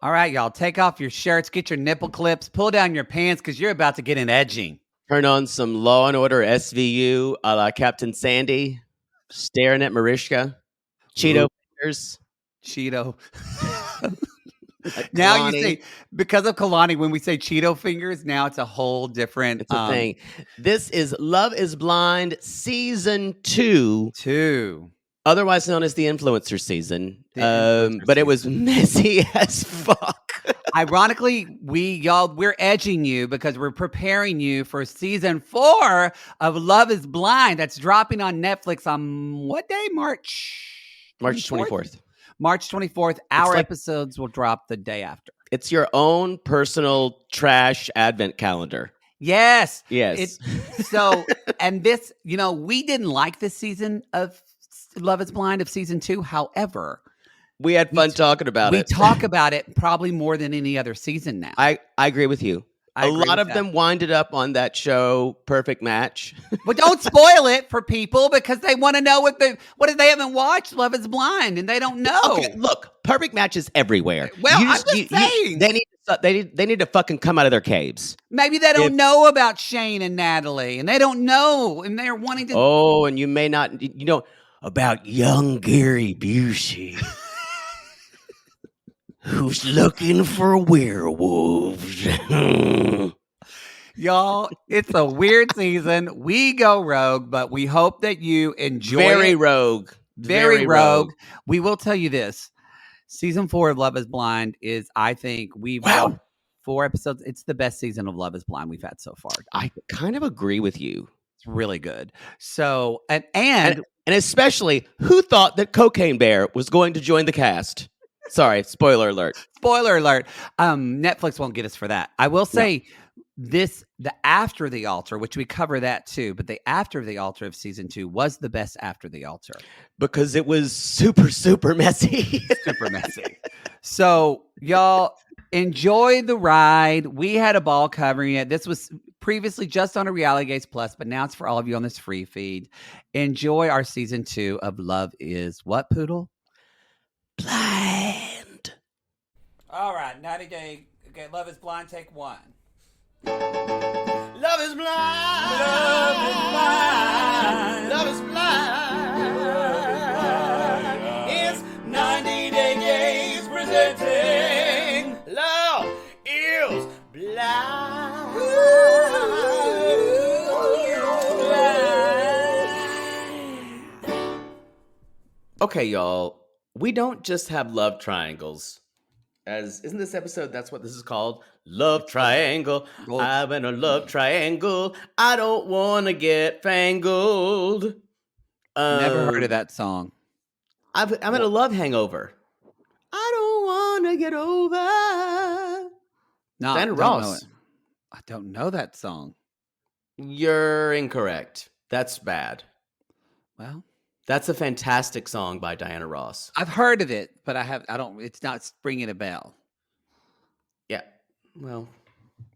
All right, y'all, take off your shirts, get your nipple clips, pull down your pants because you're about to get an edging. Turn on some Law and Order SVU a la Captain Sandy, staring at Mariska, Cheeto fingers. Cheeto. Like Now Kalani. you say, because of Kalani, when we say Cheeto fingers, now it's a whole different It's a thing. This is Love is Blind Season 2. 2. Otherwise known as the influencer season. But it was messy as fuck. Ironically, we're edging you because we're preparing you for season 4 of Love is Blind. That's dropping on Netflix on what day? March 24th. March 24th. Our episodes will drop the day after. It's your own personal trash advent calendar. Yes. Yes. And this, we didn't like this season of Love is Blind of season 2. However, we had fun talking about it. We talk about it probably more than any other season now. I agree with you. A lot of them winded up on that show, Perfect Match. But don't spoil it for people because they want to know what if they haven't watched Love is Blind and they don't know. Okay, look, Perfect Match is everywhere. Well, I'm just saying. They need to fucking come out of their caves. Maybe they don't know about Shane and Natalie, and they don't know, and they're wanting to. Oh, and you may not, about young Gary Busey. Who's looking for werewolves? Y'all, it's a weird season. We go rogue, but we hope that you enjoy Very it. rogue. Very rogue. We will tell you this. Season 4 of Love is Blind is, I think, we've done 4 episodes. It's the best season of Love is Blind we've had so far. I kind of agree with you. It's really good. So, and especially, who thought that Cocaine Bear was going to join the cast? Sorry, spoiler alert. Spoiler alert. Netflix won't get us for that. I will say the After the Altar, which we cover that too, but the After the Altar of season 2 was the best After the Altar. Because it was super, super messy. Super messy. So, y'all, enjoy the ride. We had a ball covering it. This was previously just on a Reality Gaze Plus, but now it's for all of you on this free feed. Enjoy our season 2 of Love is what, Poodle? Blind. All right, 90 Day. Okay, Love is Blind, take 1. Love is blind. Love is blind. Love is blind. It's 90 Day Gaze presenting Love is Blind. Okay, y'all. We don't just have love triangles. Isn't this episode, that's what this is called? Love triangle. I'm in a love triangle. I don't want to get fangled. Never heard of that song. I'm in a love hangover. I don't want to get over. No, Diana Ross. I don't know that song. You're incorrect. That's bad. Well, that's a fantastic song by Diana Ross. I've heard of it, but it's not ringing a bell. Yeah. Well,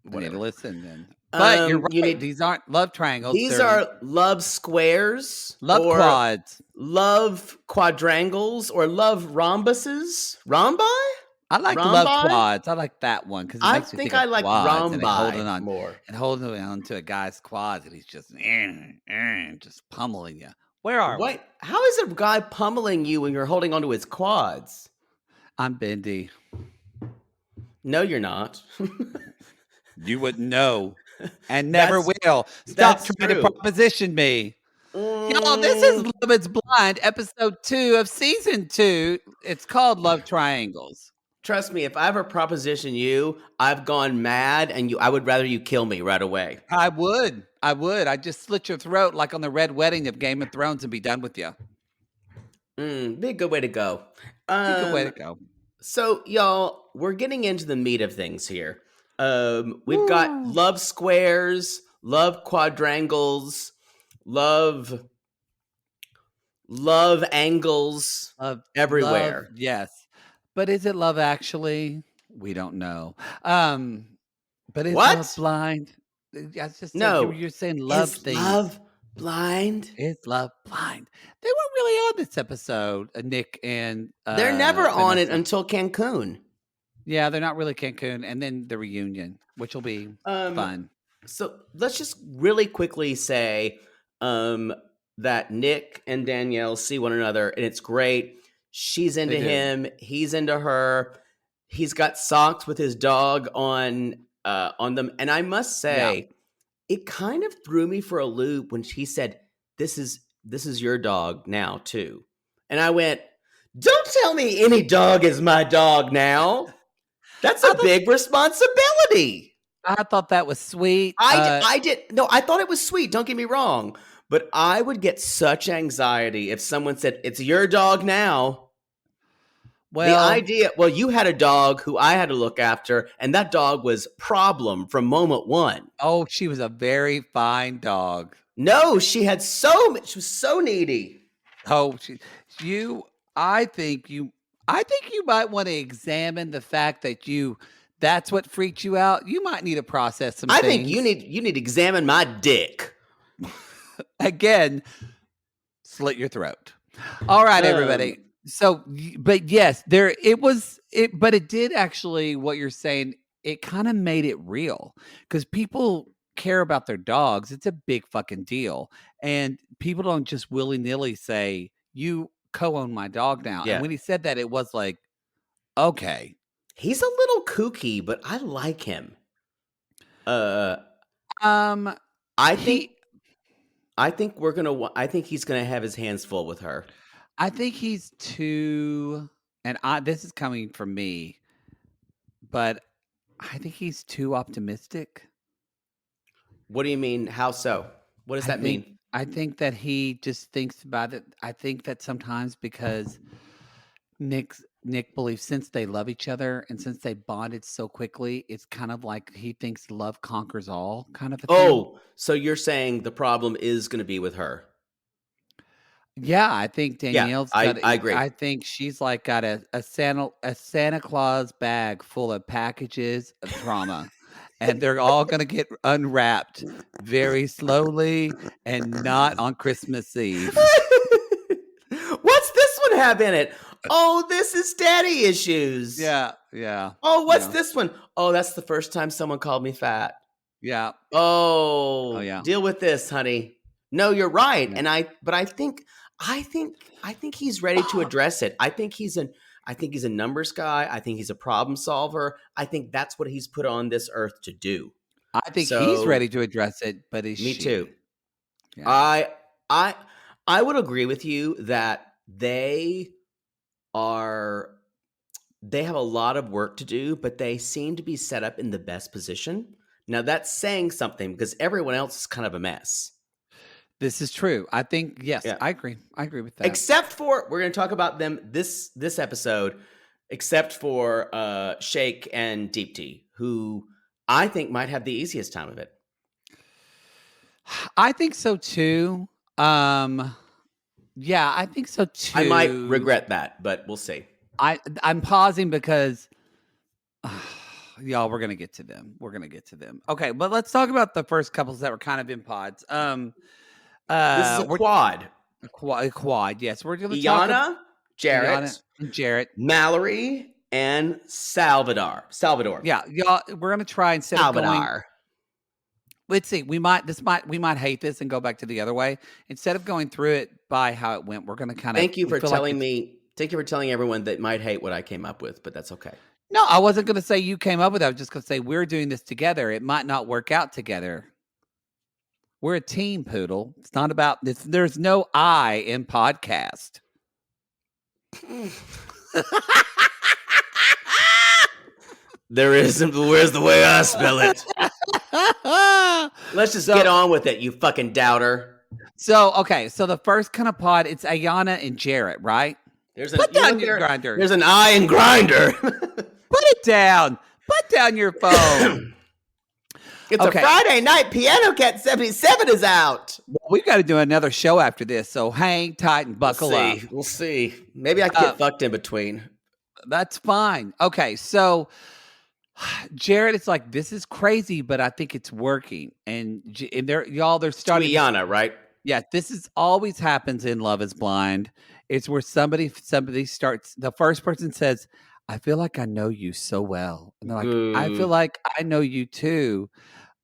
we need to listen then. But you're right. These aren't love triangles. These are love squares. Love quads. Love quadrangles or love rhombuses. Rhombi? I like love quads. I like that one because I think I like rhombi more. And holding on to a guy's quads and he's just pummeling you. Where are we? How is a guy pummeling you when you're holding onto his quads? I'm bendy. No, you're not. You wouldn't know and never will. Stop trying to proposition me. Y'all, this is Love is Blind, episode 2 of season 2. It's called Love Triangles. Trust me, if I ever proposition you, I've gone mad and I would rather you kill me right away. I would. I'd just slit your throat like on the Red Wedding of Game of Thrones and be done with you. Be a good way to go. So, y'all, we're getting into the meat of things here. We've got love squares, love quadrangles, love angles everywhere. Love, yes. But is it Love Actually? We don't know. But is Love Blind? No. You're saying love things. Love blind? Is Love Blind? They weren't really on this episode, Nick and they're never on it until Cancun. Yeah, they're not really Cancun, and then the reunion, which will be Um, fun. so let's just really quickly say um, that Nick and Danielle see one another, and it's great. She's They into do. him. He's into her. He's got socks with his dog on them, and I must Yeah. say, it kind of threw me for a loop when she said, "This is your dog now too," and I went, "Don't tell me any dog is my dog now. That's I a thought big responsibility." I thought that was sweet. I did no, I thought it was sweet, don't get me wrong, but I would get such anxiety if someone said, "It's your dog now." The Well, idea well, you had a dog who I had to look after, and that dog was problem from moment 1. oh, she was a very fine dog. No, she was so needy. Oh, you I think you I think you might wanna examine the fact that that's what freaked you out. You might need to process some I think you things. need to examine my dick. Again, slit your throat. All right, Um, everybody. So, but yes, but it did actually, what you're saying, it kind of made it real because people care about their dogs. It's a big fucking deal. And people don't just willy nilly say, you co own my dog now. And yeah. when he said that, it was like, okay. He's a little kooky, but I like him. Uh, Um, I think he, I think he's gonna have his hands full with her. I think he's too, this is coming from me, but I think he's too optimistic. What do you mean? How so? What does I that think mean? I think that he just thinks about it. I think that sometimes because Nick believes since they love each other and since they bonded so quickly, it's kind of like he thinks love conquers all kind of a thing. Oh, so you're saying the problem is going to be with her? Yeah, I think Yeah, Danielle's I agree. I think she's like got a Santa Claus bag full of packages of trauma. And they're all gonna get unwrapped very slowly and not on Christmas Eve. What's this one have in it? Oh, this is daddy issues. Yeah, yeah, Oh, what's yeah, this one? Oh, that's the first time someone called me fat. yeah. Oh, Oh, yeah, deal with this, honey. No, you're right. yeah. And I think he's ready to address it. I think he's a numbers guy. I think he's a problem solver. I think that's what he's put on this earth to do. I think he's So, ready to address it, but is me too. she? Yeah. I I I would agree with you that are they have a lot of work to do, but they seem to be set up in the best position. Now that's saying something because everyone else is kind of a mess. This is true. I think yes, Yeah. I agree. I agree with that. Except for we're going to talk about them this episode, except for Shake and Deep Tea, who I think might have the easiest time of it. I think so too. Yeah, I think so I might too. regret that, but we'll see. I'm pausing because y'all, we're gonna get to them. We're gonna get to them. Okay, but let's talk about the first couples that were kind of in pods. This is a We're quad. a quad. Yes, we're gonna talk about Iana, Iana Jarrett, and Jarrett. Mallory, and Salvador. Salvador. Yeah, y'all. We're gonna try instead of going. Salvador. Let's see. We might hate this and go back to the other way. Instead of going through it by how it went, we're gonna kind of. Thank you We for feel like telling it's. me. Thank you for telling everyone that might hate what I came up with, but that's okay. No, I wasn't gonna say you came up with it. I was just gonna say we're doing this together. It might not work out together. We're a team, Poodle. It's not about this. There's no I in podcast. There isn't. Where's the way I spell it? Let's just get on with it, you fucking doubter. Okay. So the first kind of pod, it's Ayana and Jarrett, right? Put down your grinder. There's an I in grinder. Put it down. Put down your phone. It's a Friday night. Piano Cat 77 is out. We've got to do another show after this, so hang tight and buckle up. We'll see. Maybe I can get fucked in between. That's fine. Okay, so Jared, it's like, this is crazy, but I think it's working. And they're starting. Iana, right? Yeah, this is always happens in Love is Blind. It's where somebody starts. The first person says, I feel like I know you so well. And they're like, I feel Boo. like I know you too.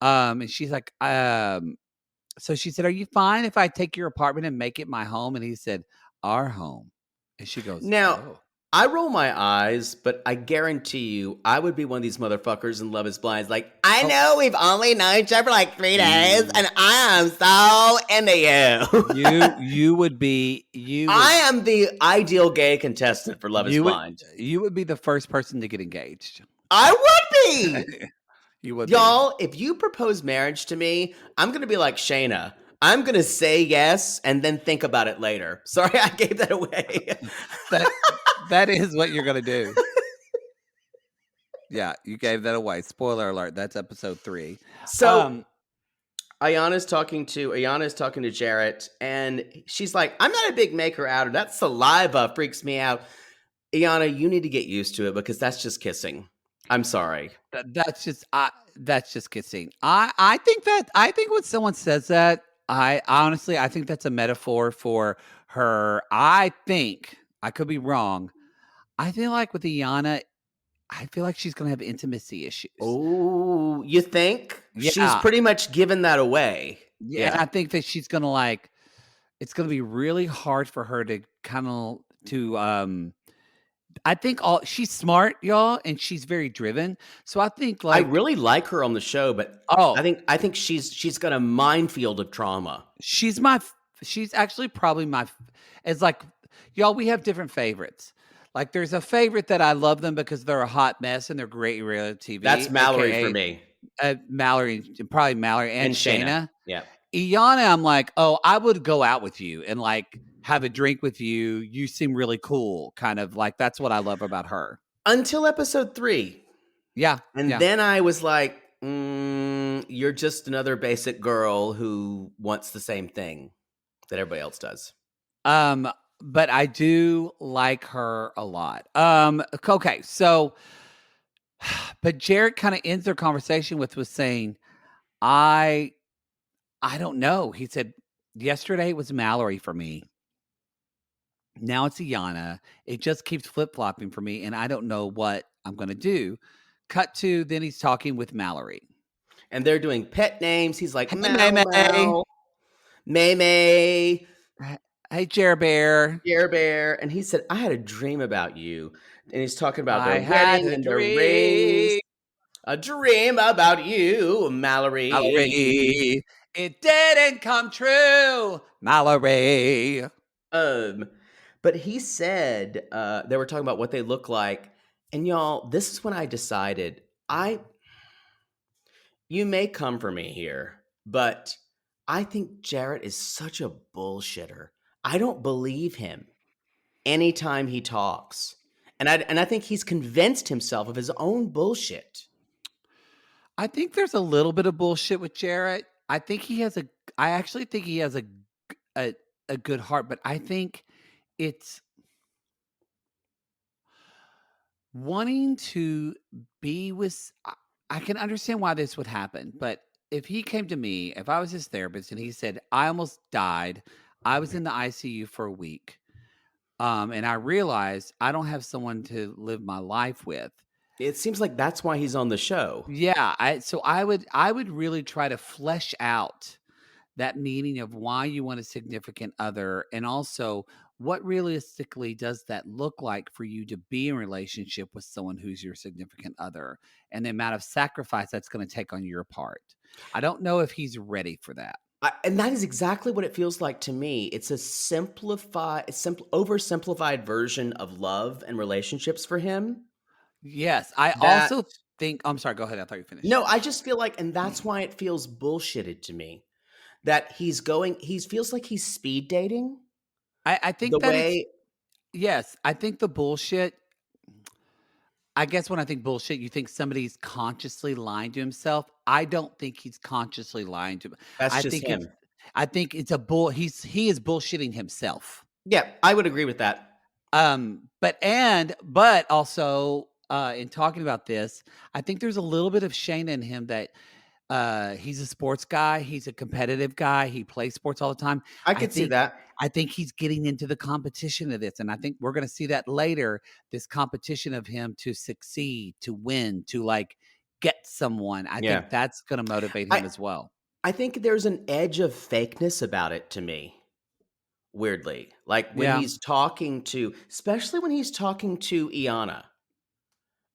And she's like, so she said, "Are you fine if I take your apartment and make it my home?" And he said, "Our home." And she goes, Now, "Oh, I roll my eyes, but I guarantee you, I would be one of these motherfuckers in Love Is Blind. Like, I oh, know we've only known each other for like 3 days, you, and I am so into you. you would be, you I would, am the ideal gay contestant for Love Is you would, Blind. you would be the first person to get engaged. I would be. You would be. Y'all, if you propose marriage to me, I'm going to be like Shayna. I'm going to say yes and then think about it later. Sorry, I gave that away. That that is what you're gonna do. Yeah, you gave that away. Spoiler alert. That's episode 3. So Ayana's talking to Jarrett, and she's like, "I'm not a big maker outer. That saliva freaks me out." Ayana, you need to get used to it because that's just kissing. I'm sorry. That's just kissing. I think when someone says that, I honestly I think that's a metaphor for her. I think I could be wrong. I feel like with Iana, I feel like she's gonna have intimacy issues. Oh, you think? She's Yeah, pretty much given that away. yeah, and Yeah. I think that she's gonna like. It's gonna be really hard for her to kind of to. I think all she's smart, y'all, and she's very driven. So I think I like, really like her on the show, but I oh, think I think she's got a minefield of trauma. she's my she's actually probably it's like y'all, we have different favorites. Like there's a favorite that I love them because they're a hot mess and they're great in reality That's TV, Mallory for aka me Mallory, probably Mallory and and Shayna. Shayna. Yeah. Iana, I'm like, oh, I would go out with you and like have a drink with you. You seem really cool, kind of like that's what I love about her. Until episode 3. Yeah, And yeah. then I was like, you're just another basic girl who wants the same thing that everybody else does. Um, but I do like her a lot. Okay, so but Jared kind of ends their conversation with saying, I I don't know. He said, yesterday it was Mallory for me. Now it's Iana. It just keeps flip-flopping for me, and I don't know what I'm gonna do. Cut to then he's talking with Mallory. And they're doing pet names. He's like, Hey, May Mau May. Mau, May May, Hey, Jer Bear. Bear Bear. And he said, I had a dream about you. And he's talking about I their had wedding a and their rings. dream, A dream about you, Mallory. Mallory. It didn't come true, Mallory. Um, but he said they were talking about what they look like. And y'all, this is when I decided you may come for me here, but I think Jarrett is such a bullshitter. I don't believe him anytime he talks. And I think he's convinced himself of his own bullshit. I think there's a little bit of bullshit with Jarrett. I actually think he has a, a good heart, but I think it's wanting to be with. I can understand why this would happen, but if he came to me, if I was his therapist and he said, I almost died, I was in the ICU for a week, and I realized I don't have someone to live my life with. It seems like that's why he's on the show. Yeah, I would really try to flesh out that meaning of why you want a significant other, and also what realistically does that look like for you to be in relationship with someone who's your significant other, and the amount of sacrifice that's going to take on your part. I don't know if he's ready for that. And that is exactly what it feels like to me. It's a oversimplified version of love and relationships for him. Yes, I That also think. I'm sorry. Go ahead. I thought you finished. no, I just feel like, and that's why it feels bullshitted to me that he feels like he's speed dating I the think that it's way. yes. I think the bullshit. I guess when I think bullshit, you think somebody's consciously lying to himself. I don't think he's consciously lying to him. That's I just think it's him. I think it's a bull he is bullshitting himself. Yeah, I would agree with that. But also in talking about this, I think there's a little bit of Shane in him that He's a sports guy. He's a competitive guy. He plays sports all the time. I I could see think that. I think he's getting into the competition of this, and I think we're gonna see that later, this competition of him to succeed, to win, to, like, get someone. I think Yeah. that's gonna motivate him I as well. I think there's an edge of fakeness about it to me, weirdly. Like when Yeah. he's talking to especially when he's talking to Iana.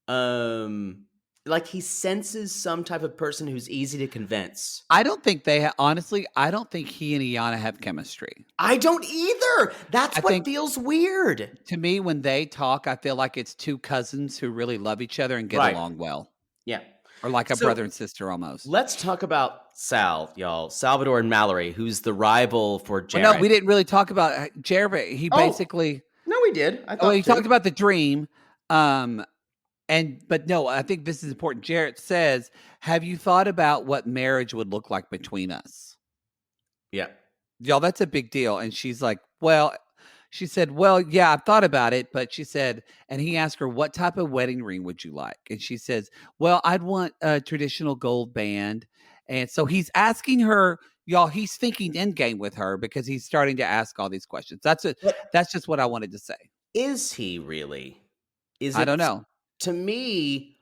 Um, like he senses some type of person who's easy to convince. I don't think they honestly, I don't think he and Iana have chemistry. I don't either. That's I what think feels weird. to me, when they talk, I feel like it's 2 cousins who really love each other and get Right. along well, Yeah. or like a So brother and sister almost. let's talk about Sal, y'all. Salvador and Mallory, who's the rival for Well, no, we Jared. didn't really talk about Jared. He Oh, basically no, we did. I well, thought he talked too. about the dream, um, but no, I think this is important. Jared says, "Have you thought about what marriage would look like between us?" Yeah. Y'all, that's a big deal. And she's like, "Well," she said, "Well, yeah, I've thought about it," but she said, and he asked her, "What type of wedding ring would you like?" And she says, "Well, I'd want a traditional gold band." And so he's asking her, y'all, he's thinking end game with her because he's starting to ask all these questions. But That's just what I wanted to say. is he really? Is I don't it know. to me?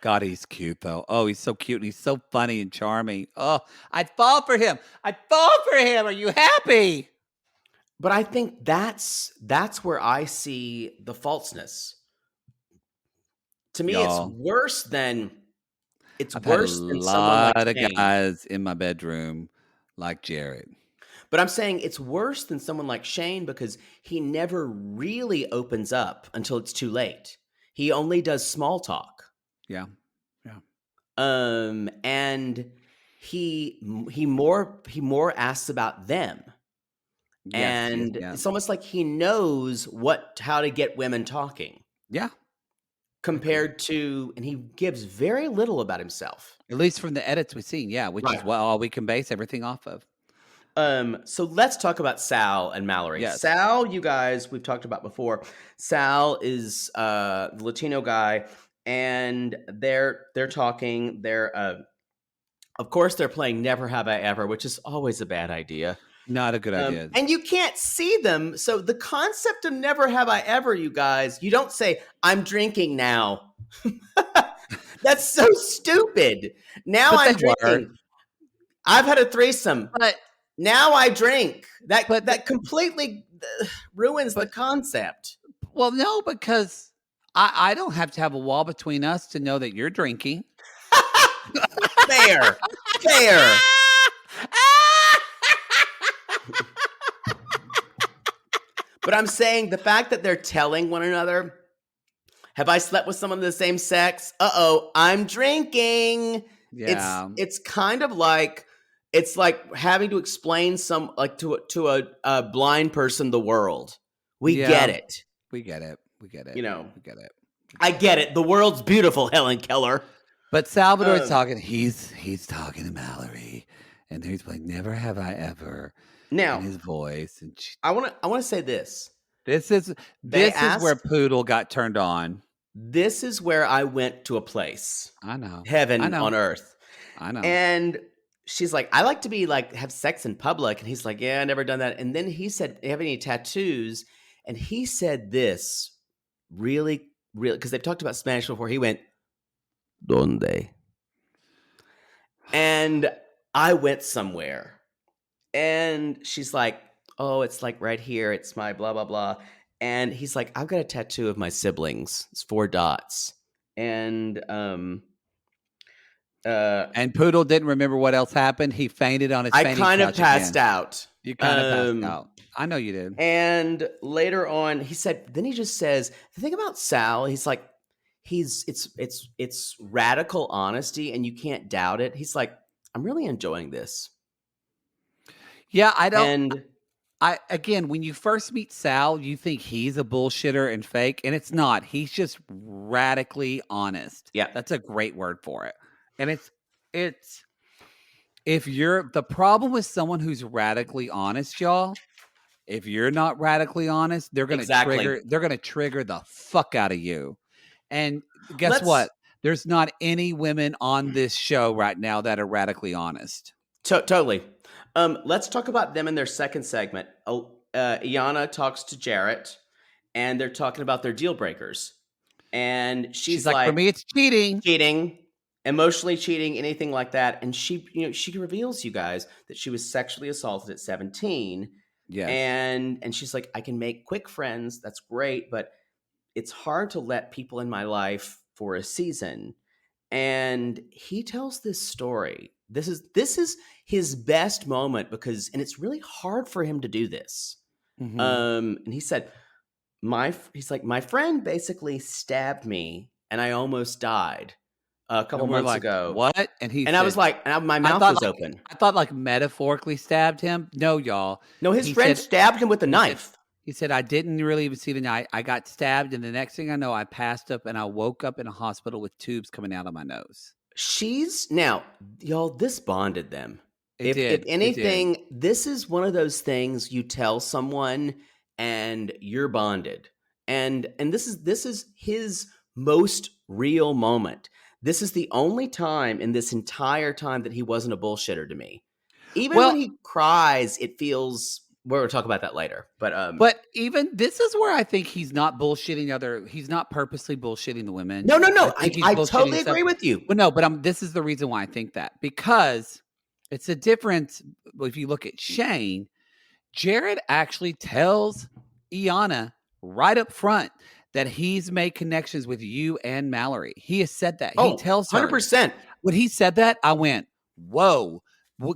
God, he's cute though. Oh, he's so cute and he's so funny and charming. Oh, I'd fall for him. I'd fall for him. Are you happy? But I think that's where I see the falseness. To me, Y'all, it's I've had a worse than someone like lot of Shane. guys in my bedroom like Jared. But I'm saying it's worse than someone like Shane because he never really opens up until it's too late. He only does small talk. Yeah. Yeah. And he more asks about them. Yes, yes, And yeah. it's almost like he knows how to get women talking Yeah. Agreed. compared to and he gives very little about himself. At least from the edits we've seen, yeah, which is Right. what all we can base everything off of. So let's talk about Sal and Mallory. Yes. Sal, you guys, we've talked about before. Sal is the Latino guy, and they're talking. Of course, they're playing "Never Have I Ever," which is always a bad idea. Not a good idea. And you can't see them. So the concept of "Never Have I Ever," you guys, you don't say, "I'm drinking now." That's so stupid. Now But I'm they were. drinking. I've had a threesome. But Now I drink. but That completely ruins the but concept. well, no, because I don't have to have a wall between us to know that you're drinking. Fair. Fair. But I'm saying the fact that they're telling one another, have I slept with someone of the same sex? Uh-oh, I'm drinking. Yeah. It's kind of like it's like having to explain to a blind person the world. We Yeah. get it. We get it. We get it. You know, We get it. I get it. The world's beautiful, Helen Keller. But Salvador's Um, talking. He's talking to Mallory, and he's like, "Never have I ever," in Now, his voice. And I want to say this. this is They where asked Poodle got turned on. this is where I went to a place. I know. I Heaven know. on earth. I know. And she's like, I like to be like have sex in public. And he's like, yeah, I never done that. And then he said, do you have any tattoos? And he said this really, really, because they've talked about Spanish before. He went, Donde? And I went somewhere. And she's like, oh, it's like right here. It's my blah, blah, blah. And he's like, I've got a tattoo of my siblings. It's 4 dots. And And Poodle didn't remember what else happened. He fainted on his I fainting kind of couch passed again. out. You kind of passed out. I know you did. And later on, he said, then he just says, the thing about Sal, he's like, it's radical honesty and you can't doubt it. He's like, I'm really enjoying this. Yeah, I don't. And Again, when you first meet Sal, you think he's a bullshitter and fake, and it's not. He's just radically honest. yeah, That's a great word for it. And it's if you're the problem with someone who's radically honest, y'all, if you're not radically honest, exactly. they're gonna trigger the fuck out of you. And guess Let's what? There's not any women on this show right now that are radically honest. Totally. Let's talk about them in their second segment. Iana talks to Jarrett, and they're talking about their deal breakers. And She's she's like, "For like, me, it's cheating." cheating, emotionally cheating, anything like that. And she reveals, you guys, that she was sexually assaulted at 17. Yes. And she's like, I can make quick friends. That's great, but it's hard to let people in my life for a season. And he tells this story. This is his best moment because, and it's really hard for him to do this. Mhm. And he said, he's like, my friend basically stabbed me and I almost died a couple And we're months like, ago. "What?" And he And I was said, like, my mouth was open. I thought like metaphorically stabbed him. No, y'all. No, his He friend said stabbed him with a he said knife. he said, "I didn't really even see the night. I got stabbed, and the next thing I know, I passed up and I woke up in a hospital with tubes coming out of my nose." She's now, y'all, this bonded them. It If did. It did. anything, this is one of those things you tell someone and you're bonded. And this is his most real moment. This is the only time in this entire time that he wasn't a bullshitter to me. Even when Well, he cries, it feels, we're gonna talk about that later. but even this is where I think he's not he's not purposely bullshitting the women. No, no, I no. think he's I bullshitting totally himself. agree with you. Well, no, but this is the reason why I think that. Because it's a difference if you look at Shane, Jared actually tells Iana right up front that he's made connections with you and Mallory. He has said that. He Oh, tells her. 100%. When he said that, I went, "Whoa,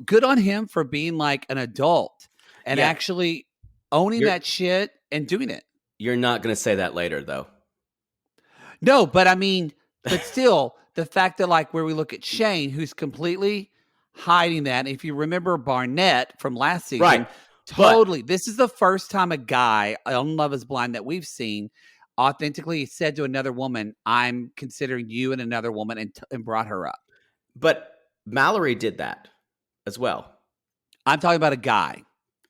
good on him for being like an adult and Yeah. actually owning You're that shit and doing it." you're not gonna say that later though. No, but I mean, but still, the fact that like where we look at Shane, who's completely hiding that. If you remember Barnett from last season, Right. But totally. This is the first time a guy on Love Is Blind that we've seen authentically said to another woman, "I'm considering you and another woman," and brought her up. but Mallory did that as well. I'm talking about a guy.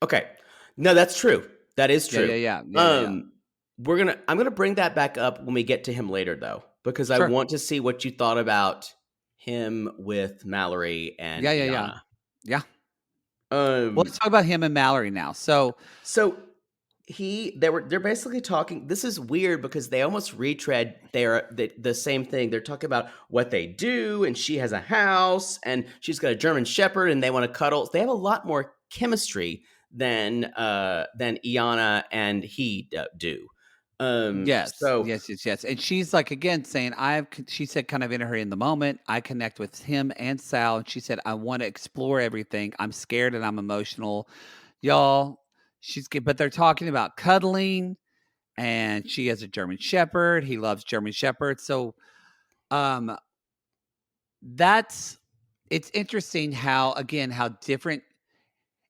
Okay. No, that's true. That is Yeah, yeah, true. yeah, yeah, yeah, yeah. I'm gonna bring that back up when we get to him later though, because I Sure. want to see what you thought about him with Mallory and Yeah, yeah, yeah. Iana. Yeah. Well, let's talk about him and Mallory now. So So they're basically talking. This is weird because they almost retread the same thing. They're talking about what they do, and she has a house, and she's got a German Shepherd, and they want to cuddle. They have a lot more chemistry than Iana and he do. yes, So yes, yes, yes. And she's like again saying, she said kind of in her in the moment, I connect with him and Sal. And she said, I want to explore everything. I'm scared and I'm emotional. Y'all, but they're talking about cuddling, and she has a German Shepherd. He loves German Shepherds. So um that's it's interesting how again how different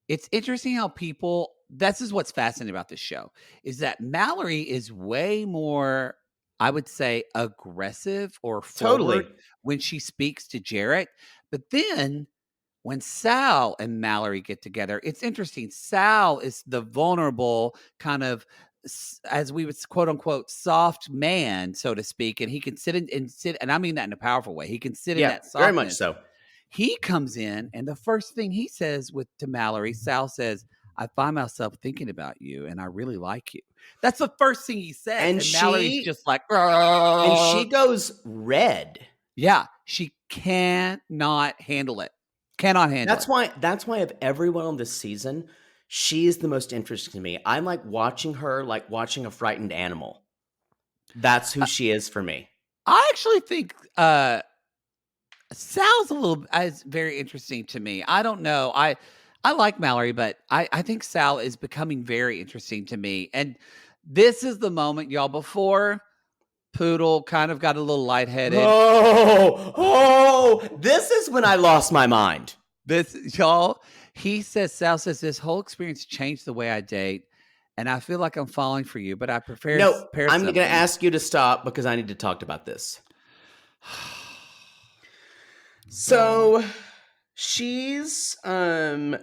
it's interesting how people this is what's fascinating about this show is that Mallory is way more, I would say, aggressive or totally, forward when she speaks to Jarrett. But then when Sal and Mallory get together, it's interesting. Sal is the vulnerable kind of as we would quote unquote soft man, so to speak, and he can sit, and I mean that in a powerful way. He can sit in yeah, that very much softness. so. He comes in, and the first thing he says to Mallory, Sal says, "I find myself thinking about you, and I really like you." That's the first thing he says, And and Mallory's she just like, and she goes red. yeah, she cannot handle it. Cannot handle it. That's why of everyone on this season, she is the most interesting to me. I'm like watching her like watching a frightened animal. That's who she is for me. I actually think Sal's a little is very interesting to me. I don't know. I like Mallory, but I think Sal is becoming very interesting to me. And this is the moment, y'all, before Poodle kind of got a little lightheaded. This is when I lost my mind. Y'all, Sal says, this whole experience changed the way I date, and I feel like I'm falling for you, but I prefer No, I'm going to something. ask you to stop because I need to talk about this. So she's Sal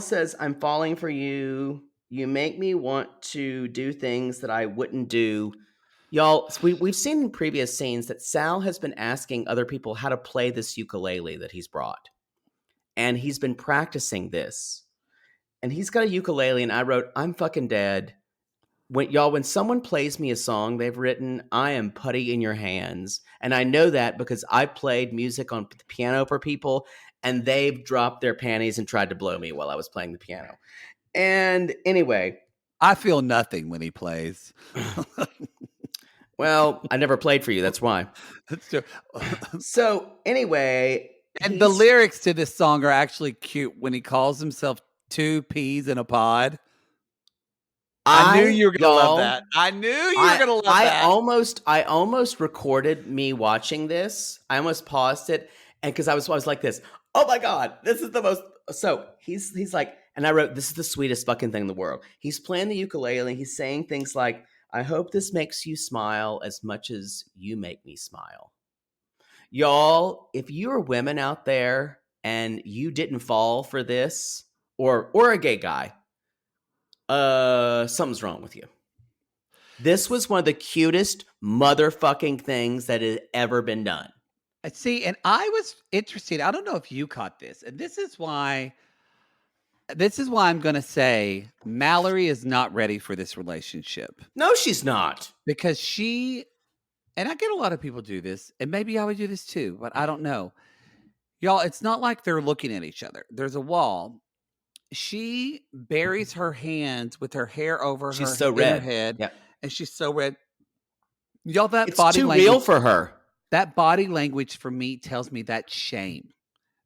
says, I'm falling for you. You make me want to do things that I wouldn't do Y'all, we've seen in previous scenes that Sal has been asking other people how to play this ukulele that he's brought. And he's been practicing this. And he's got a ukulele, and I wrote, I'm fucking dead. When someone plays me a song they've written, I am putty in your hands. And I know that because I played music on the piano for people, and they've dropped their panties and tried to blow me while I was playing the piano. And anyway, I feel nothing when he plays. well, I never played for you. That's why. That's true. So anyway, And the lyrics to this song are actually cute when he calls himself two peas in a pod. I knew you were going to love that. I knew you were going to love that. I almost recorded me watching this. I almost paused it, and because I was like this. Oh my god, this is the most. So he's like, and I wrote, this is the sweetest fucking thing in the world. He's playing the ukulele. He's saying things like, I hope this makes you smile as much as you make me smile. Y'all, if you're women out there and you didn't fall for this, or a gay guy, something's wrong with you. This was one of the cutest motherfucking things that had ever been done. See, and I was interested. I don't know if you caught this, and this is why I'm going to say Mallory is not ready for this relationship. No, she's not. Because and I get a lot of people do this, and maybe I would do this too, but I don't know. Y'all, it's not like they're looking at each other. There's a wall. She buries her hands with her hair over she's so red. her head, yeah. And she's so red. Y'all, that it's body too language, real for her. That body language for me tells me that's shame.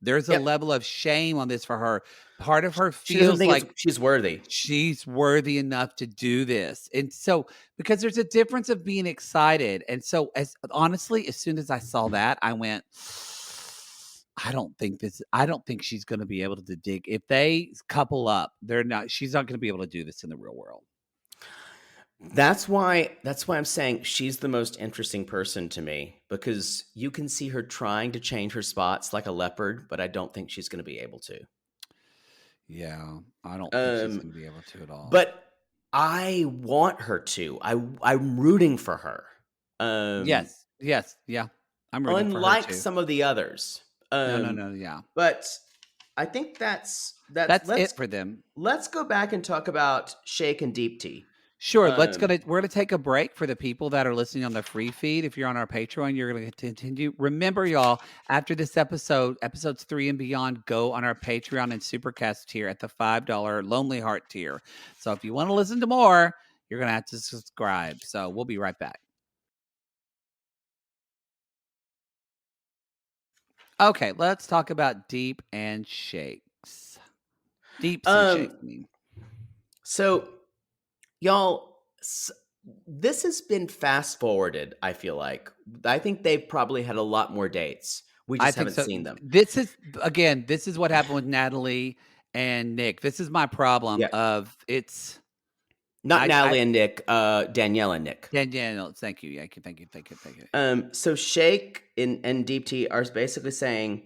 There's a level of shame on this for her. Part of her feels like she's worthy. She's worthy enough to do this. And so, because there's a difference of being excited. And so, honestly, as soon as I saw that, I went, I don't think she's going to be able to dig. If they couple up, she's not going to be able to do this in the real world. That's why I'm saying she's the most interesting person to me, because you can see her trying to change her spots like a leopard, but I don't think she's going to be able to. Yeah, I don't think she's going to be able to at all. But I want her to. I'm rooting for her. Yes, yeah. I'm rooting for her too. Unlike some of the others. No, yeah. But I think that's it for them. Let's go back and talk about Shake and Deep Tea. Sure, we're going to take a break for the people that are listening on the free feed. If you're on our Patreon, you're going to continue. Remember, y'all, after this episode, episodes 3 and beyond, go on our Patreon and Supercast tier at the $5 Lonely Heart tier. So if you want to listen to more, you're going to have to subscribe. So we'll be right back. Okay, let's talk about Deep and Shakes. Deeps and Shakes, I mean. So, y'all, this has been fast forwarded, I feel like. I think they've probably had a lot more dates. We just haven't seen them. This is what happened with Natalie and Nick. This is my problem of it's... Not Natalie and Nick, Danielle and Nick. Danielle, thank you. Thank you. So Shake and Deep Tea are basically saying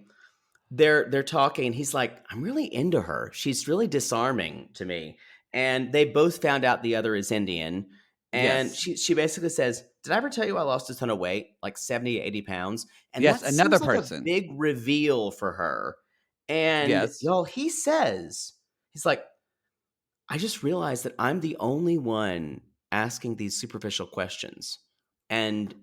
they're talking. He's like, I'm really into her. She's really disarming to me. And they both found out the other is Indian. And she basically says, did I ever tell you I lost a ton of weight, like 70 to 80 pounds? And yes, that another seems person. Like a big reveal for her. And y'all, he says, he's like, I just realized that I'm the only one asking these superficial questions. And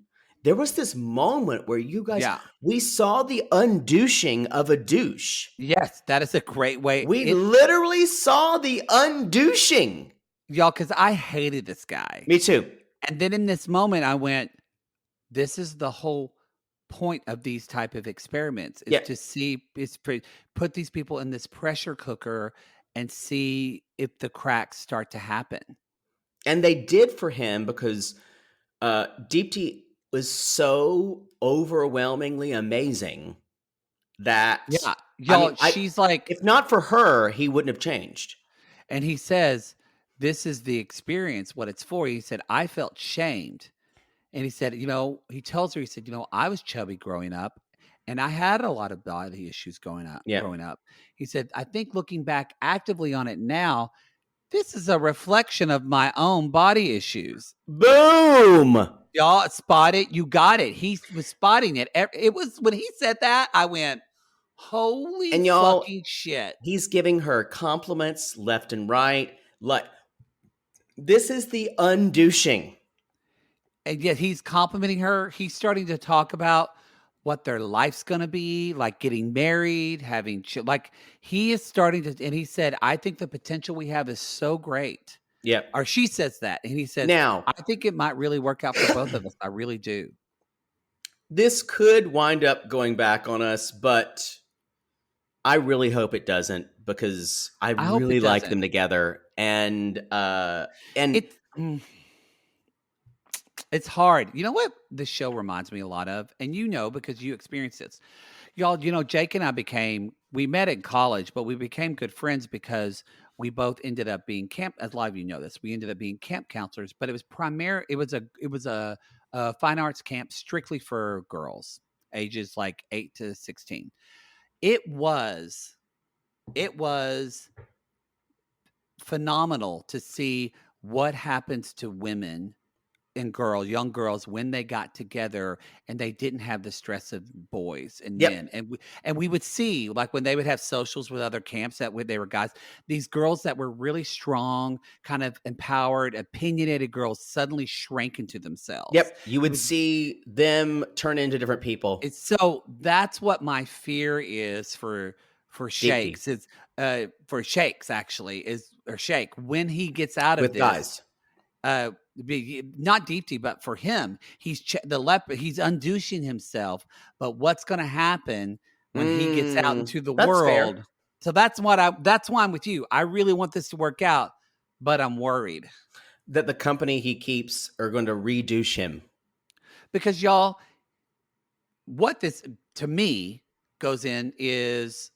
there was this moment where you guys, we saw the undouching of a douche. Yes, that is a great way. We literally saw the undouching. Y'all, because I hated this guy. Me too. And then in this moment, I went, this is the whole point of these type of experiments, is to see, put these people in this pressure cooker and see if the cracks start to happen. And they did for him, because Deep Tea was so overwhelmingly amazing that y'all, she's like, if not for her, he wouldn't have changed. And he says, this is the experience, what it's for. He said, I felt shamed. And he said, he tells her, he said, I was chubby growing up, and I had a lot of body issues growing up. He said, I think looking back actively on it now, this is a reflection of my own body issues. Boom. Y'all spot it. You got it. He was spotting it. It was when he said that, I went, holy And y'all, fucking shit. he's giving her compliments left and right. Like, this is the undouching. And yet he's complimenting her. He's starting to talk about what their life's going to be, like getting married, having like he is starting to, and he said, I think the potential we have is so great. Yep. Or she says that. And he says, Now, I think it might really work out for both of us. I really do. this could wind up going back on us, but I really hope it doesn't, because I I hope it really like doesn't. them together. And it's hard. You know what this show reminds me a lot of? And you know, because you experienced this. Y'all, Jake and I we met in college, but we became good friends because we both ended up being as a lot of you know this, we ended up being camp counselors, but it was a fine arts camp strictly for girls, ages like 8 to 16. It was phenomenal to see what happens to women and young girls when they got together and they didn't have the stress of boys and men. yep, And we would see, like, when they would have socials with other camps they were guys, these girls that were really strong, kind of empowered, opinionated girls suddenly shrank into themselves. yep, you It would was see them turn into different people. it's so that's what my fear is for Deepti Shakes is for Shakes actually is or Shake when he gets out of with this. guys. uh Not deeply, but for him, the leper. He's undouching himself. But what's going to happen when he gets out into the That's fair. world? So that's why I'm with you. I really want this to work out, but I'm worried That the company he keeps are going to redouche him. because y'all, what this to me goes in is,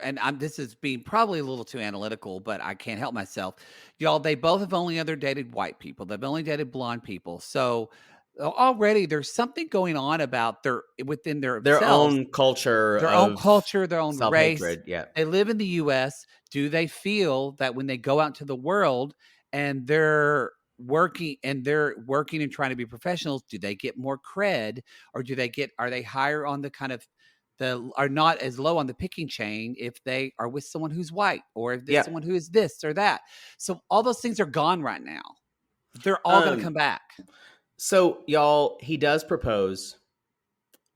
and this is being probably a little too analytical, but I can't help myself. Y'all, they both have only ever dated white people. They've only dated blonde people. So already there's something going on about within Their themselves, own culture their own of culture, their own race. self-hatred. Yeah. They live in the US. Do they feel that when they go out into the world and they're working and trying to be professionals, do they get more cred, or are they higher on the kind of are not as low on the picking chain if they are with someone who's white, or if there's Yeah. someone who is this or that? So all those things are gone right now. They're all going to come back. So y'all, he does propose.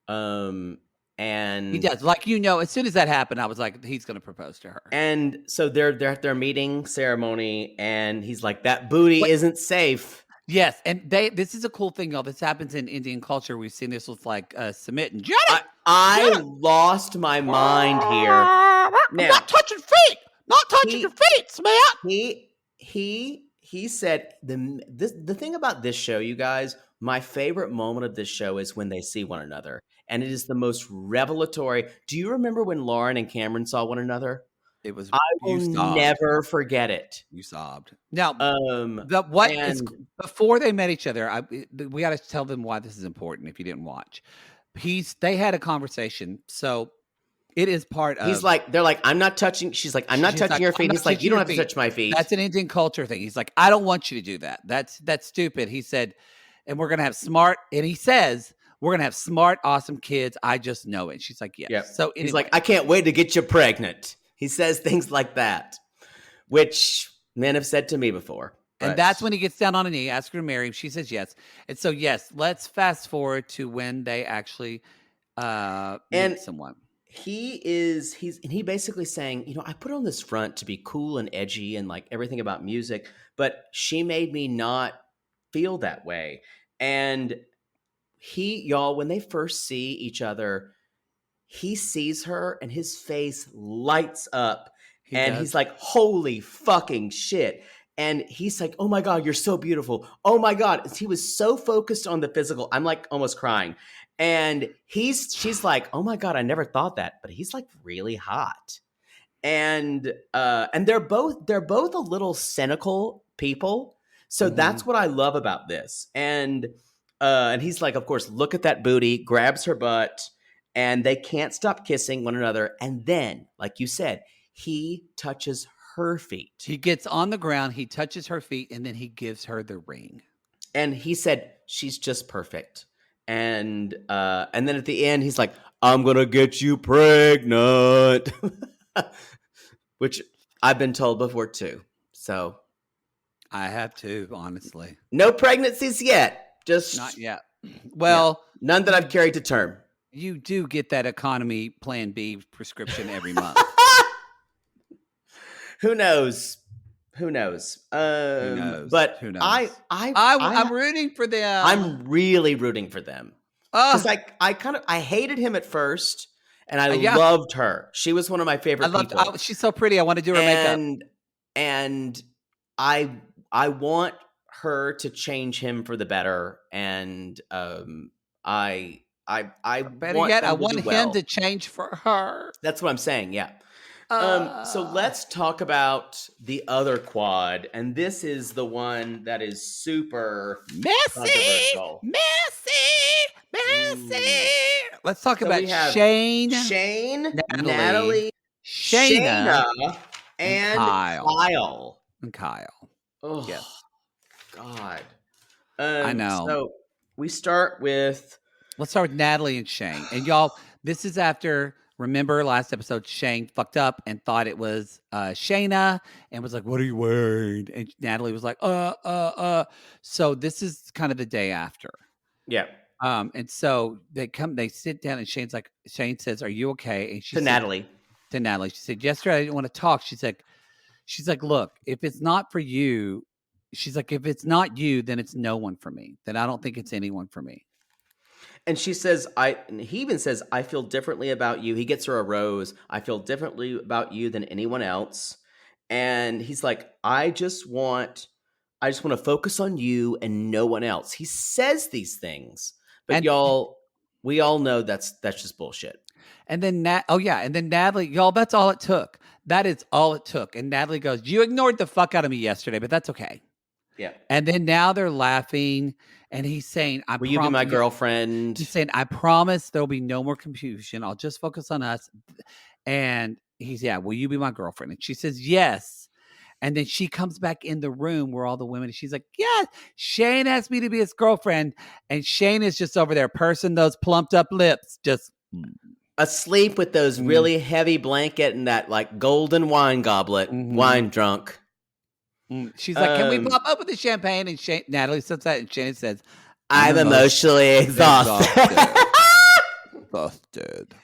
He And does. Like, as soon as that happened, I was like, he's going to propose to her. and so they're at their meeting ceremony, and he's like, that booty What? isn't safe. Yes, and this is a cool thing, y'all. This happens in Indian culture. We've seen this with like Submit and Jenny. I lost my mind here. Now, Not touching feet. Not touching your feet, Smith. He said the thing about this show, you guys, my favorite moment of this show is when they see one another, and it is the most revelatory. Do you remember when Lauren and Cameron saw one another? It was I will you sobbed. never forget it. You sobbed. Now, And before they met each other, we got to tell them why this is important. If you didn't watch, they had a conversation, so it is part of. they're like, I'm not touching. She's like, I'm not touching your feet. He's like, you don't have to touch my feet. That's an Indian culture thing. He's like, I don't want you to do that. That's stupid. He said, and we're gonna have smart. And he says, we're gonna have smart, awesome kids. I just know it. She's like, yes. Yep. So anyway. He's like, I can't wait to get you pregnant. He says things like that, which men have said to me before. And that's when he gets down on a knee, asks her to marry him. She says yes. And so, yes, let's fast forward to when they actually meet someone. He's basically saying, I put on this front to be cool and edgy and like everything about music, but she made me not feel that way. And y'all, when they first see each other, he sees her and his face lights up. He's like, holy fucking shit. And he's like, oh my God, you're so beautiful. Oh my God. He was so focused on the physical. I'm like almost crying. And she's like, oh my God, I never thought that. But he's like really hot. And they're both a little cynical people. So that's what I love about this. And he's like, of course, look at that booty, grabs her butt, and they can't stop kissing one another. And then, like you said, he touches her feet. He gets on the ground, he touches her feet, and then he gives her the ring. And he said, she's just perfect. And then at the end, he's like, "I'm gonna get you pregnant," which I've been told before too. So I have too, honestly. no pregnancies yet. Just Not yet. Well, none that I've carried to term. You do get that economy Plan B prescription every month. Who knows? Who knows? Who knows? But Who knows? I'm rooting for them. I'm really rooting for them because I hated him at first, and I loved her. She was one of my favorite people. She's so pretty. I want to do her makeup, and I want her to change him for the better, and I better yet, I want him to change for her. That's what I'm saying. Yeah. So let's talk about the other quad, and this is the one that is super controversial. Messy. Let's talk about Shane, Natalie, Shayna, and Kyle. Oh, yes. God. I know. So we start with... Let's start with Natalie and Shane. And y'all, this is after... Remember last episode, Shane fucked up and thought it was Shayna and was like, "What are you wearing?" And Natalie was like, So this is kind of the day after. Yeah. And so they sit down, and Shane says, "Are you okay?" And she said, Natalie. To Natalie, she said, "Yesterday I didn't want to talk." She's like, "Look, if it's not for you," she's like, "if it's not you, then it's no one for me. Then I don't think it's anyone for me." And she says, he even says, "I feel differently about you." He gets her a rose. "I feel differently about you than anyone else." And he's like, I just want to focus on you and no one else. He says these things, but we all know that's just bullshit. And then Natalie, y'all, that's all it took. That is all it took. And Natalie goes, "You ignored the fuck out of me yesterday, but that's okay." Yeah. And then now they're laughing, and he's saying, "Will you be my girlfriend?" He's saying, "I promise there'll be no more confusion. I'll just focus on us." And he's, "Yeah, will you be my girlfriend?" And she says, "Yes." And then she comes back in the room where all the women, and she's like, "Yeah, Shane asked me to be his girlfriend." And Shane is just over there pursing those plumped up lips, just asleep with those really heavy blanket and that like golden wine goblet, wine drunk. She's like, "Can we pop up with the champagne?" And Natalie says that, and Shane says, "I'm emotionally exhausted." Busted.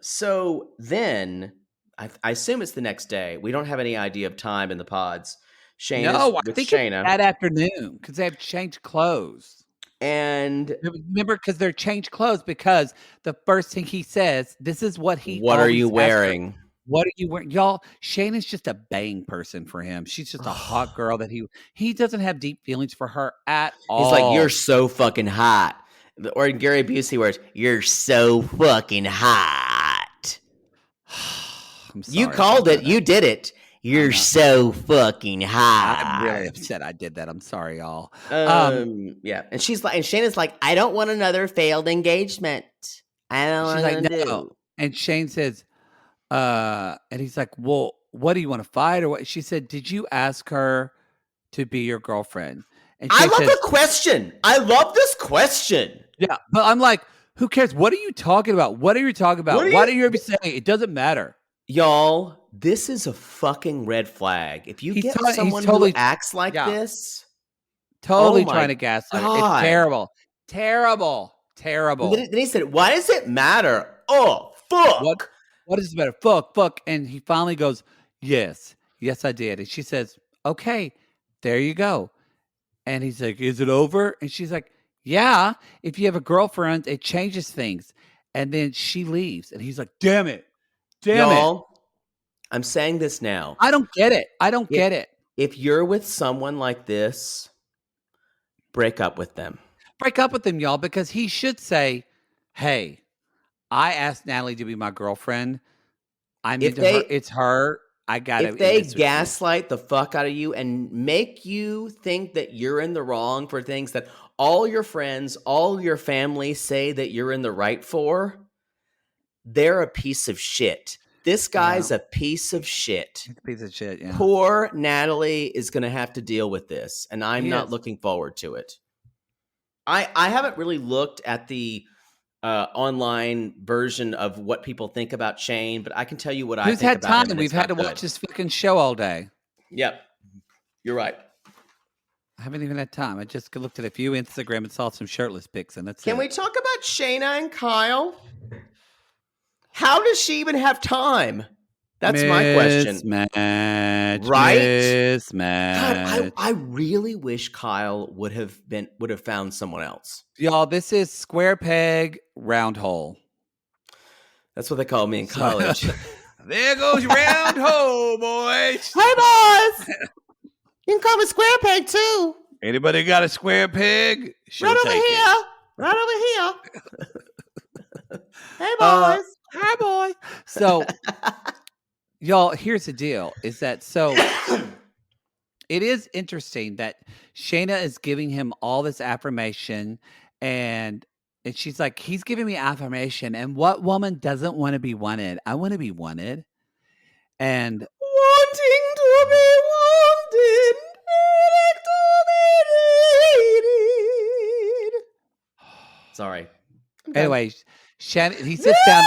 So then, I assume it's the next day. We don't have any idea of time in the pods. Shane is with Shayna. It's that afternoon because they have changed clothes. And remember, because they're changed clothes, because the first thing he says, this is what he. What are you wearing? What are you wearing? Y'all, Shane is just a bang person for him. She's just a hot girl that he doesn't have deep feelings for her at all. He's like, "You're so fucking hot." Or in Gary Busey words, "You're so fucking hot." I'm sorry, you called it. You did it. "You're so fucking hot." I'm really upset I did that. I'm sorry, y'all. Yeah. And she's like, and Shayna's like, "I don't want another failed engagement. I don't want to do." And Shane says, and he's like, "Well, what do you want to fight or what?" She said, "Did you ask her to be your girlfriend?" And I love the question. I love this question. Yeah, but I'm like, who cares? What are you talking about? What are you talking about? Why do you ever say it? It doesn't matter. Y'all, this is a fucking red flag. If you get someone who acts like this, totally trying to gaslight. It's terrible. Then he said, "Why does it matter?" Oh, fuck. What does it matter? Fuck. And he finally goes, yes, I did. And she says, "Okay, there you go." And he's like, "Is it over?" And she's like, "Yeah, if you have a girlfriend, it changes things." And then she leaves. And he's like, damn it. I'm saying this now. I don't get it. If you're with someone like this, break up with them. Break up with them, y'all, because he should say, "Hey, I asked Natalie to be my girlfriend. I'm into her. It's her. I got it." If they gaslight the fuck out of you and make you think that you're in the wrong for things that all your friends, all your family say that you're in the right for, they're a piece of shit. This guy's a piece of shit. He's a piece of shit, yeah. Poor Natalie is going to have to deal with this, and I'm not looking forward to it. I haven't really looked at the online version of what people think about Shane, but I can tell you what I Who's think had about him, time? and We've it's had to not watch good. this fucking show all day. Yep, you're right. I haven't even had time. I just looked at a few Instagram and saw some shirtless pics, and that's Can it. we talk about Shayna and Kyle? How does she even have time? That's my question. Mismatch. Right? Mismatch. God, I really wish Kyle would have found someone else. Y'all, this is square peg, round hole. That's what they called me in college. There goes round hole, boys. Hey, boys! You can call me Square Peg, too. Anybody got a square peg? Right over here. Right over here. Hey, boys. Hi, boy. So, y'all, here's the deal: is that so? It is interesting that Shayna is giving him all this affirmation, and she's like, he's giving me affirmation, and what woman doesn't want to be wanted? I want to be wanted, and Wanting to be wanted, needing to be needed. Sorry. anyway, Shannon, he sits down.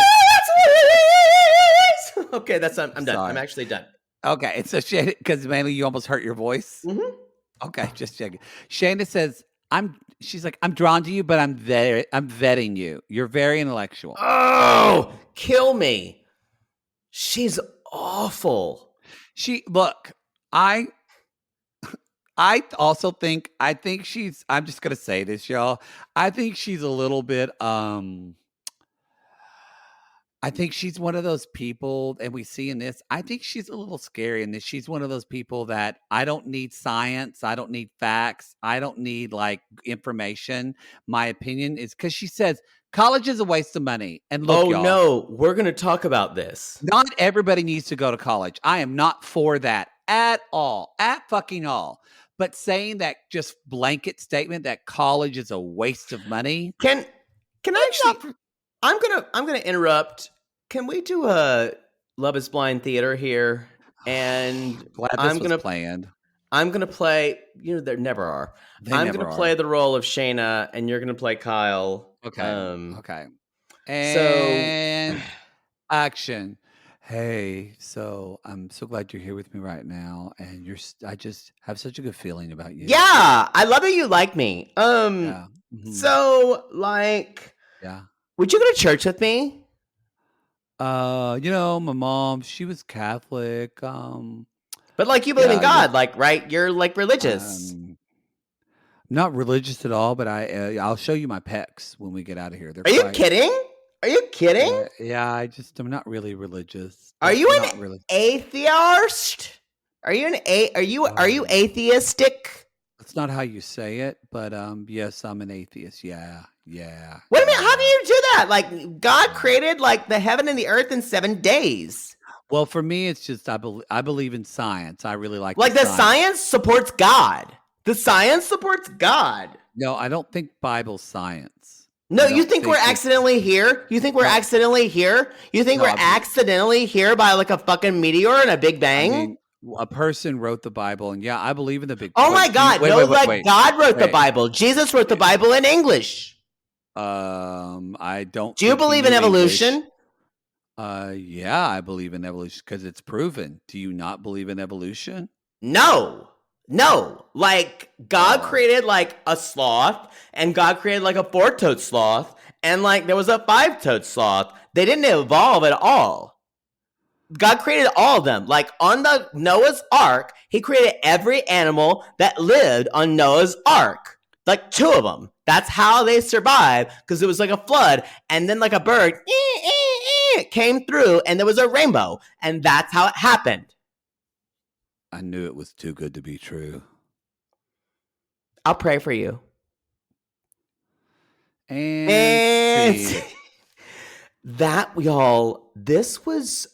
Okay, that's I'm done. Sorry. I'm actually done. Okay, and so Shayna, because mainly you almost hurt your voice. Mm-hmm. Okay, just checking. Shayna says, she's like, I'm drawn to you, but I'm vetting you. You're very intellectual. Oh, kill me. She's awful. I also think, I'm just gonna say this, y'all. I think she's a little bit, I think she's one of those people, and we see in this, I think she's a little scary in this. She's one of those people that I don't need science. I don't need facts. I don't need like information. My opinion is because she says college is a waste of money. And look, y'all. No, we're going to talk about this. Not everybody needs to go to college. I am not for that at all, at fucking all. But saying that just blanket statement that college is a waste of money. Can I actually? I'm gonna interrupt. Can we do a Love Is Blind theater here? And Glad this was planned. I'm gonna play. You know, there never are. I'm gonna play the role of Shayna, and you're gonna play Kyle. Okay. Okay. And so, action. Hey, so I'm so glad you're here with me right now, and I just have such a good feeling about you. Yeah, I love that you like me. Yeah. Mm-hmm. So like, yeah. Would you go to church with me? My mom, she was Catholic. But like you believe in God, like, right? You're like religious. Not religious at all, but I'll show you my pecs when we get out of here. Are you kidding? Are you kidding? Yeah, I'm not really religious. Are you an atheist? Are you atheistic? That's not how you say it, but yes, I'm an atheist. Yeah. Wait a minute, how do you do that? Like God created like the heaven and the earth in 7 days. Well, for me, it's just I believe in science. I really like the science supports God. The science supports God. No, I don't think Bible science. No, you think we're accidentally here? You think we're accidentally here? You think we're accidentally here by like a fucking meteor and a Big Bang? I mean, a person wrote the Bible, and yeah, I believe in the Big. Oh my God! God wrote the Bible. Jesus wrote the Bible in English. I don't. Do you believe in evolution? Yeah, I believe in evolution because it's proven. Do you not believe in evolution? No. Like God created like a sloth, and God created like a 4-toed sloth, and like there was a 5-toed sloth. They didn't evolve at all. God created all of them. Like on the Noah's Ark, he created every animal that lived on Noah's Ark. Like 2 of them. That's how they survived, because it was like a flood, and then like a bird came through, and there was a rainbow, and that's how it happened. I knew it was too good to be true. I'll pray for you. And that, y'all, this was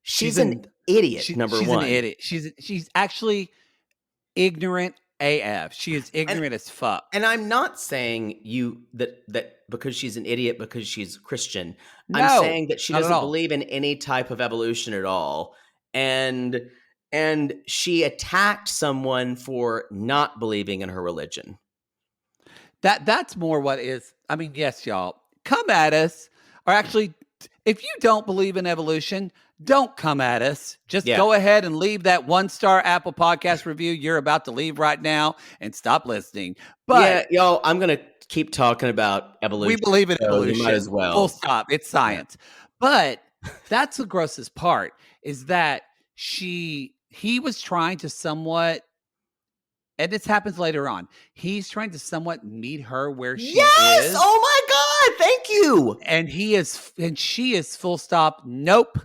she's an idiot, number one. She's an idiot. She's actually ignorant AF. She is ignorant as fuck. And I'm not saying that because she's an idiot because she's Christian. No, I'm saying that she doesn't believe in any type of evolution at all. And she attacked someone for not believing in her religion. That's more what is. I mean, yes, y'all, come at us. Or actually, if you don't believe in evolution, don't come at us. Just Yeah. go ahead and leave that 1-star Apple Podcast review you're about to leave right now and stop listening. But Yeah, y'all, I'm gonna keep talking about we evolution, believe in so you might as evolution. Full well. stop. It's Yeah. science. But that's the grossest part is that he was trying to somewhat, and this happens later on. He's trying to somewhat meet her where she Yes! is. Oh my god, thank you! And she is full stop. Nope.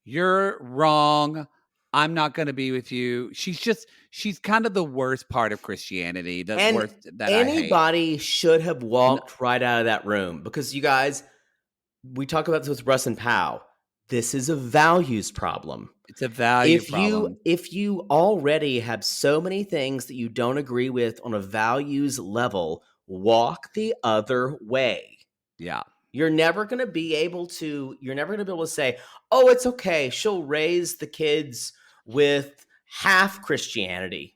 You're wrong. I'm not going to be with you. She's kind of the worst part of Christianity, the And worst that I hate. anybody should have And walked right out of that room because you guys, we talk about this with Russ and Pow. This is a values problem. it's a value problem. If you already have so many things that you don't agree with on a values level, walk the other way. Yeah. You're never going to be able to say, "Oh, it's okay. She'll raise the kids with half Christianity."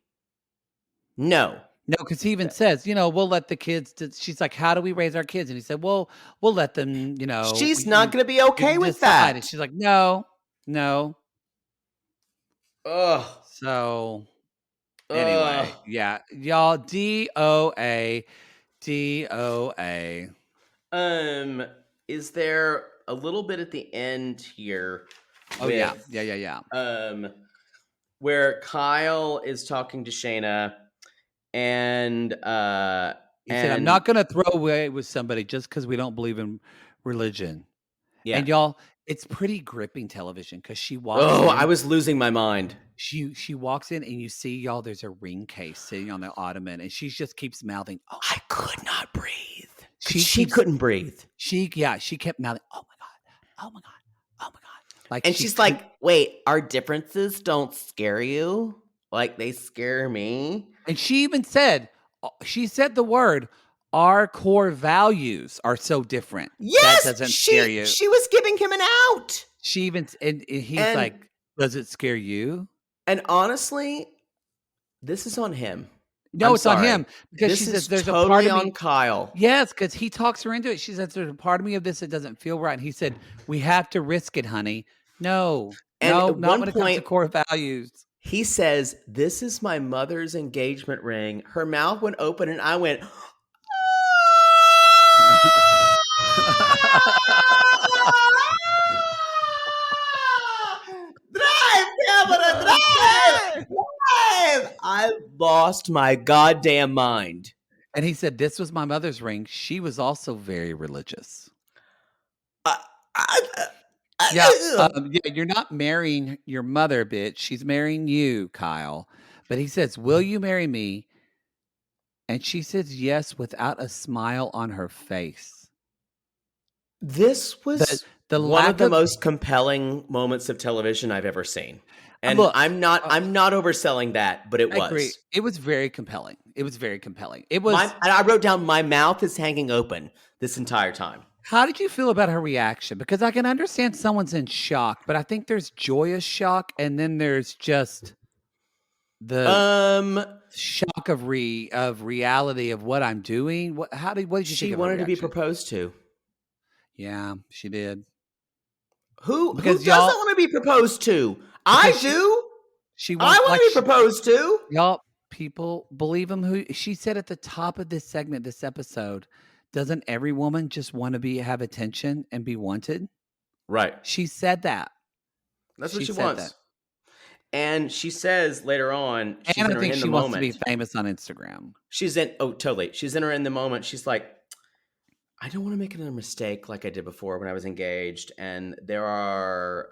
No. No, because he even says, we'll let the kids. She's like, how do we raise our kids? And he said, well, we'll let them. She's not going to be okay you with decide. And that. she's like, no, no. Ugh. So Ugh. anyway, yeah, y'all, DOA, DOA. Is there a little bit at the end here Oh yeah, yeah. where Kyle is talking to Shayna and He said, I'm not going to throw away with somebody just because we don't believe in religion. yeah. And y'all, it's pretty gripping television because she walks Oh, I in. was losing my mind. She walks in and you see, y'all, there's a ring case sitting on the ottoman, and she just keeps mouthing, "Oh, I could not breathe. she Couldn't breathe. she kept mouthing, oh my god, oh my god, oh my god." Like And she's like, "Wait, our differences don't scare you? Like they scare me?" and she even said, she said the word, our core values are so different. That Yes, doesn't scare you. she was giving him an out. She even, and he's And like, does it scare you? and honestly, this is on him. No, I'm it's on sorry. him because This she is says there's a part totally of me. on Kyle. Yes, because he talks her into it. She says there's a part of me of this that doesn't feel right. And he said, we have to risk it, honey. No, And no, at not one when it comes to point, core values. he says, "This is my mother's engagement ring." Her mouth went open, and I went, "Drive, camera, drive! Drive!" I lost my goddamn mind. And he said, this was my mother's ring. She was also very religious. I, I, Yeah, I, you're not marrying your mother, bitch. She's marrying you, Kyle. But he says, will you marry me? And she says yes without a smile on her face. This was The one of lack the of most compelling moments of television I've ever seen. And look, I'm not overselling that, but it I agree. was. It was very compelling. It was very compelling. It was. And I wrote down my mouth is hanging open this entire time. How did you feel about her reaction? Because I can understand someone's in shock, but I think there's joyous shock, and then there's just the shock of reality of what I'm doing. What did you think She of her wanted to be reaction? proposed to. Yeah, she did. Who Because doesn't want to be proposed to? I do. She I wants, want to be proposed to. y'all, people believe him. Who she said at the top of this segment, this episode, doesn't every woman just want to have attention and be wanted? Right. She said that. That's what she wants. That. And she says later on, she's and in I think in she the wants moment. to be famous on Instagram. Totally. She's in the moment. She's like, I don't want to make another mistake like I did before when I was engaged. And there are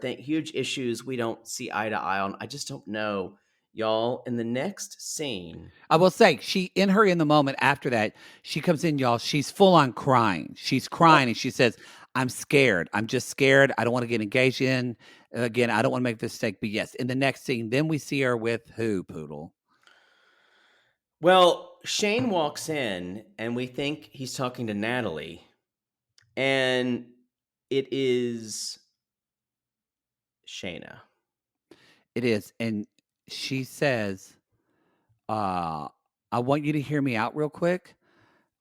huge issues we don't see eye to eye on. I just don't know. Y'all, in the next scene, I will say, in the moment after that, she comes in, y'all, she's full on crying. She's crying and she says, I'm scared. I'm just scared. I don't want to get engaged in. Again, I don't want to make this mistake. But yes, in the next scene, then we see her with who, Poodle? Well, Shane walks in and we think he's talking to Natalie. And it is Shayna. It is. And she says, I want you to hear me out real quick.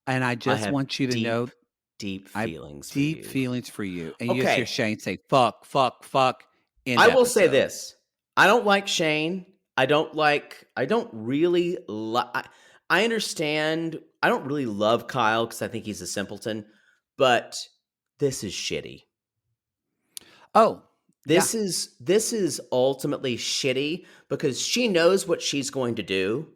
And I just have want you to know deep I have feelings for deep you. feelings for you. And you just hear Okay. Shane say, fuck, fuck, fuck, end I will say episode. this. I don't like Shane. I don't really I understand. I don't really love Kyle because I think he's a simpleton, but this is shitty. Oh, yeah. This is ultimately shitty because she knows what she's going to do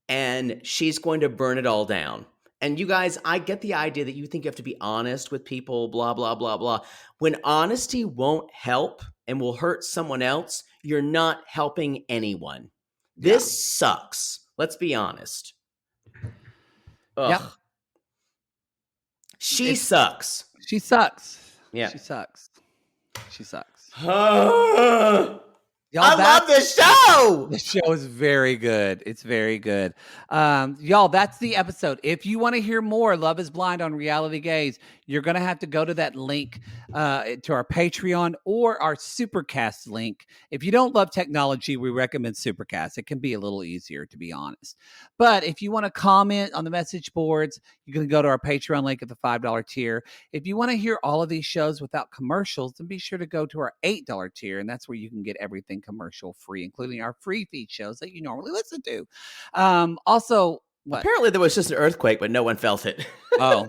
and she's going to burn it all down. And you guys, I get the idea that you think you have to be honest with people, blah, blah, blah, blah. When honesty won't help and will hurt someone else, you're not helping anyone. Yeah. This sucks. Let's be honest. Ugh. Yep. She sucks. She sucks. Yeah. She sucks. She sucks. Y'all, I love this show. The show is very good. It's very good. Y'all, that's the episode. If you want to hear more Love is Blind on Reality Gaze, you're going to have to go to that link to our Patreon or our Supercast link. If you don't love technology, we recommend Supercast. It can be a little easier, to be honest. But if you want to comment on the message boards, you're going to go to our Patreon link at the $5 tier. If you want to hear all of these shows without commercials, then be sure to go to our $8 tier, and that's where you can get everything commercial free, including our free feed shows that you normally listen to. Also, what? Apparently there was just an earthquake, but no one felt it. Oh,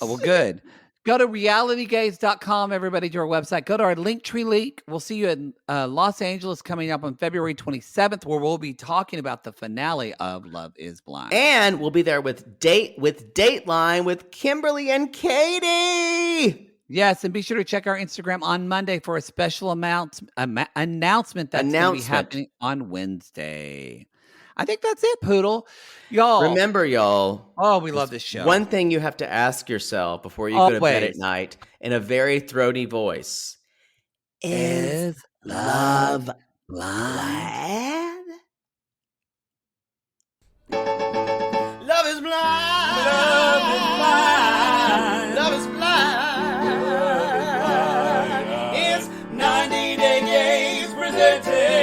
well, good. Go to realitygaze.com, everybody, to our website. Go to our Linktree link. We'll see you in Los Angeles coming up on February 27th, where we'll be talking about the finale of Love is Blind. And we'll be there with Dateline with Kimberly and Katie. Yes, and be sure to check our Instagram on Monday for a special announcement that's going to be happening on Wednesday. I think that's it, Poodle. Y'all. Remember, y'all. Oh, we love this show. One thing you have to ask yourself before you go to bed at night in a very throaty voice. Is love blind? Love is blind. Love is blind. Love is blind. It's 90 Day Gaze presented.